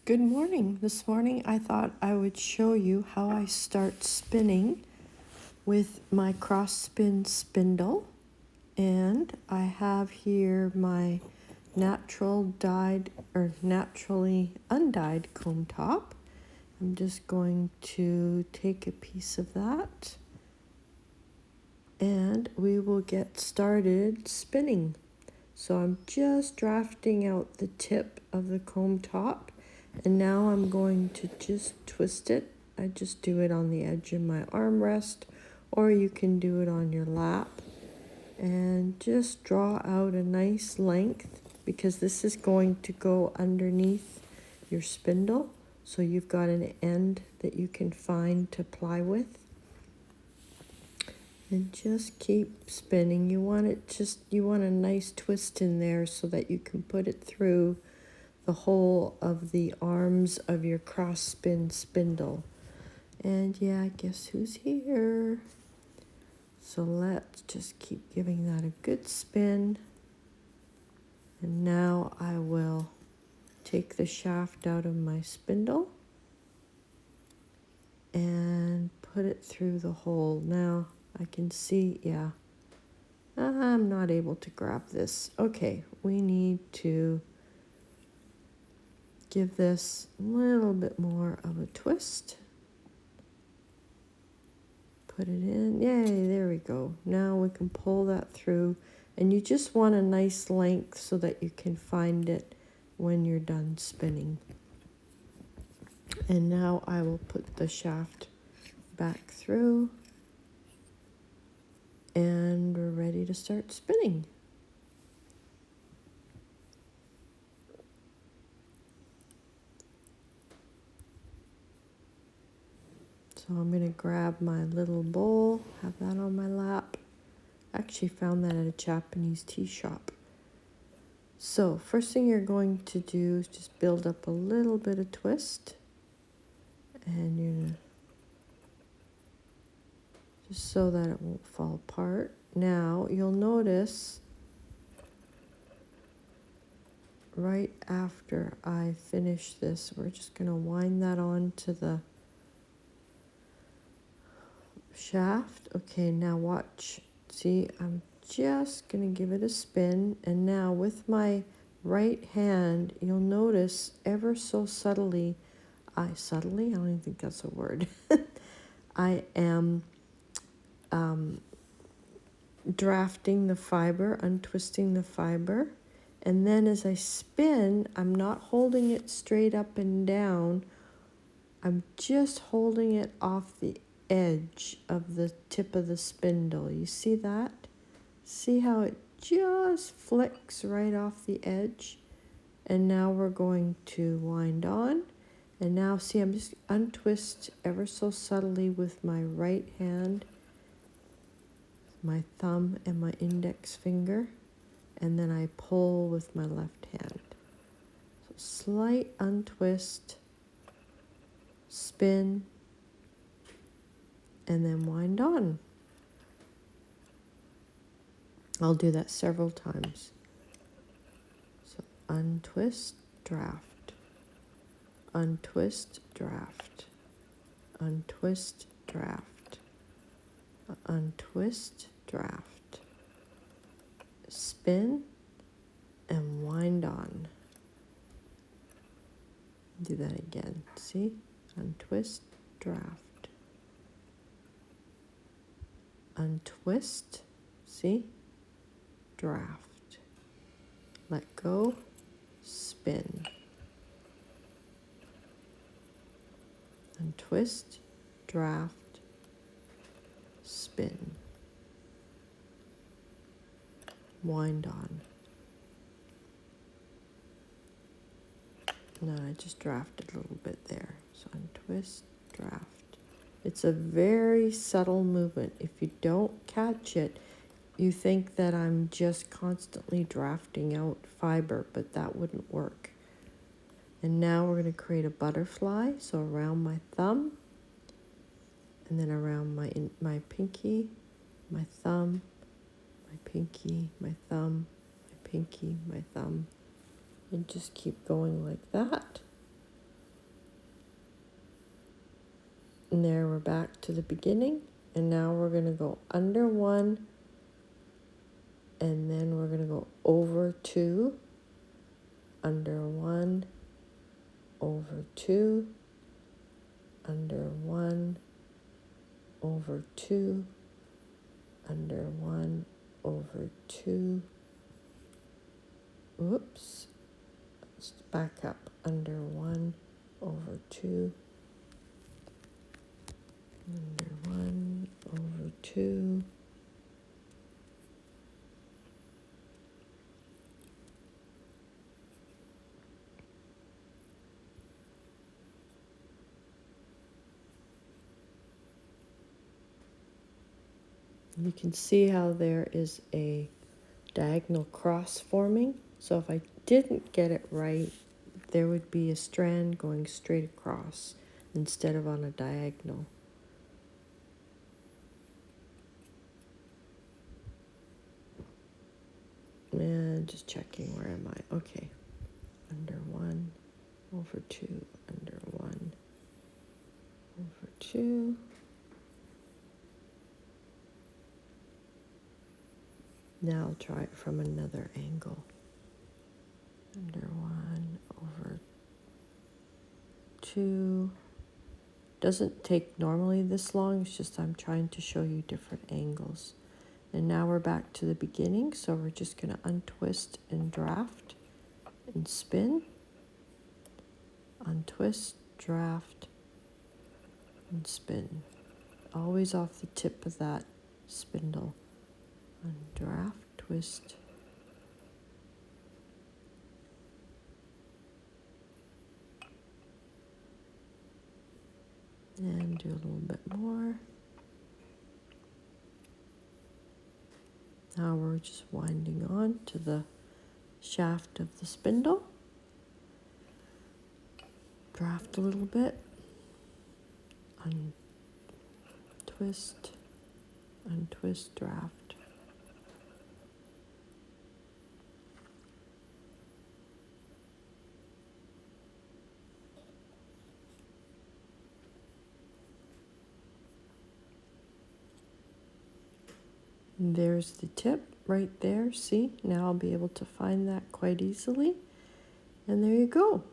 Good morning. This morning I thought I would show you how I start spinning with my Cross Spin Spindle. And I have here my naturally undyed comb top. I'm just going to take a piece of that and we will get started spinning. So I'm just drafting out the tip of the comb top. And now I'm going to just twist it. I just do it on the edge of my armrest, or you can do it on your lap. And just draw out a nice length because this is going to go underneath your spindle. So you've got an end that you can find to ply with. And just keep spinning. You want a nice twist in there so that you can put it through the whole of the arms of your cross spin spindle. And yeah, guess who's here? So let's just keep giving that a good spin. And now I will take the shaft out of my spindle and put it through the hole. Now I can see, yeah, I'm not able to grab this. Okay, we need to give this a little bit more of a twist. Put it in. Yay, there we go. Now we can pull that through. And you just want a nice length so that you can find it when you're done spinning. And now I will put the shaft back through. And we're ready to start spinning. So I'm going to grab my little bowl, have that on my lap. I actually found that at a Japanese tea shop. So first thing you're going to do is just build up a little bit of twist. And you're going to, just so that it won't fall apart. Now you'll notice right after I finish this, we're just going to wind that onto the shaft. Okay, now watch. See, I'm just going to give it a spin. And now with my right hand, you'll notice ever so subtly, I don't even think that's a word. I am drafting the fiber, untwisting the fiber. And then as I spin, I'm not holding it straight up and down. I'm just holding it off the edge of the tip of the spindle. You see that? See how it just flicks right off the edge? And now we're going to wind on. And now see, I'm just untwist ever so subtly with my right hand, my thumb and my index finger. And then I pull with my left hand. So slight untwist, spin, and then wind on. I'll do that several times. So untwist, draft, untwist, draft, untwist, draft, untwist, draft, spin, and wind on. Do that again. See? Untwist, draft, untwist, see? Draft. Let go, spin. Untwist, draft, spin. Wind on. No, I just drafted a little bit there. So untwist, draft. It's a very subtle movement. If you don't catch it, you think that I'm just constantly drafting out fiber, but that wouldn't work. And now we're going to create a butterfly. So around my thumb, and then around my pinky, my thumb, my pinky, my thumb, my pinky, my thumb. And just keep going like that. we're back to the beginning, and now we're going to go under 1, and then we're going to go over 2, under 1, over 2, under 1, over 2, under 1, over 2. Whoops. Let's back up. Under 1, over 2, under 1, over 2. You can see how there is a diagonal cross forming. So if I didn't get it right, there would be a strand going straight across instead of on a diagonal. And just checking, where am I? Okay. Under 1, over 2, under 1, over 2. Now I'll try it from another angle. Under 1, over 2. Doesn't take normally this long, it's just I'm trying to show you different angles. And now we're back to the beginning, so we're just going to untwist and draft and spin. Untwist, draft, and spin. Always off the tip of that spindle. Undraft, twist. And do a little bit more. Now we're just winding on to the shaft of the spindle. Draft a little bit. Untwist, untwist, draft. And there's the tip right there. See, now I'll be able to find that quite easily. And there you go.